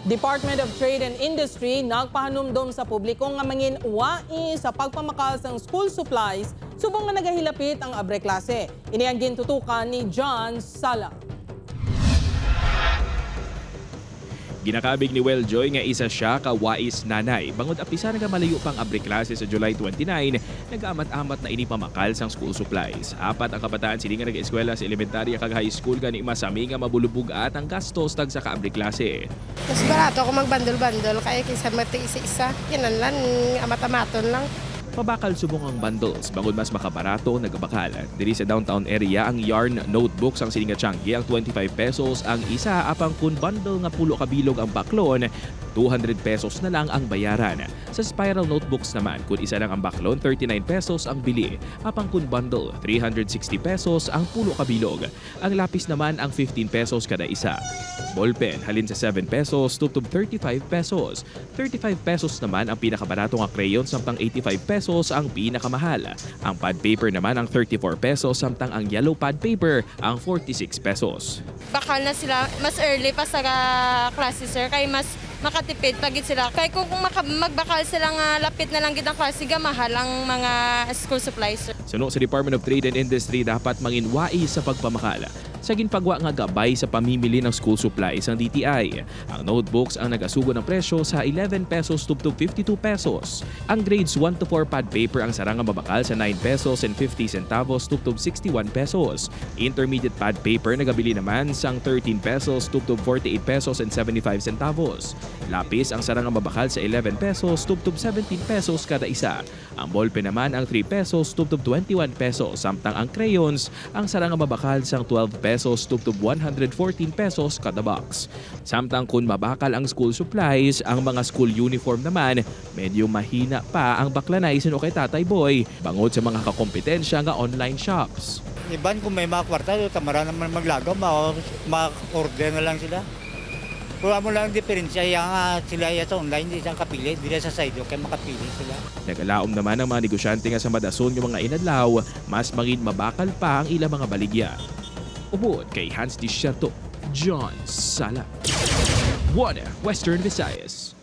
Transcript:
Department of Trade and Industry nagpahanumdom sa publiko nga mangin wai sa pagpamakal sang school supplies subong nga nagahilapit ang abre klase. Ini ang gintutukan ni John Sala. Ginakabig ni Welljoy nga isa siya ka wais nanay. Bangod apisa nga malayo pang abre klase sa July 29, nag-amat-amat na ini pamakal sang school supplies. Apat ang kabataan sila nga nag-eskwela sa elementarya kag high school gani masami nga mabulubog at ang gastos tag sa ka-abre klase. Mas barato ako magbandol-bandol kaya kaysa mati isa-isa. Yan lang, amat-amaton lang. Pabakal subong ang bundles, bangod mas makabarato nagbakal. Diri sa downtown area ang yarn notebooks ang silinga Changi ang 25 pesos ang isa, apang kun bundle nga pulo kabilog ang baklon, 200 pesos na lang ang bayaran. Sa spiral notebooks naman, kun isa lang ang baklon, 39 pesos ang bili, apang kun bundle, 360 pesos ang pulo kabilog. Ang lapis naman ang 15 pesos kada isa. Ballpen, halin sa 7 pesos, tutub 35 pesos. 35 pesos naman ang pinakabarato nga crayon, samtang 85 pesos ang pinakamahal. Ang pad paper naman ang 34 pesos, samtang ang yellow pad paper ang 46 pesos. Bakal na sila mas early pa sa klase, sir, kay mas makatipid pagit sila. Kay kung magbakal sila nga lapit na lang gid ang klase, mahal ang mga school supplies, sir. Suno sa Department of Trade and Industry, dapat mangin wai sa pagpamakala sa ginpagwa nga gabay sa pamimili ng school supplies ang DTI. Ang notebooks ang nag-asugo ng presyo sa 11 pesos tubtub 52 pesos. Ang grades 1 to 4 pad paper ang sarang mabakal sa 9 pesos and 50 centavos tubtub 61 pesos. Intermediate pad paper nagabili naman sang 13 pesos tubtub 48 pesos and 75 centavos. Lapis ang sarang mabakal sa 11 pesos tubtub 17 pesos kada isa. Ang ballpen naman ang 3 pesos tubtub 21 pesos, samtang ang crayons ang sarang mabakal sang 12 pesos tubtub 114 pesos kada box. Samtang kung mabakal ang school supplies, ang mga school uniform naman medyo mahina pa ang baklanay sino kay Tatay Boy bangod sa mga kakompetensya nga online shops. Iban kung may mga kwarta, tamara naman maglagaw, ma-order na lang sila. Kung mo lang ang diferensya, yung sila sa online, di siyang kapili, di sa side, kaya makapili sila. Nagalaom naman ang mga negosyante nga sa Madason yung mga inadlaw, mas mangin mabakal pa ang ilang mga baligya. Ubod kay Hans Disherto, John Sala. One Western Visayas.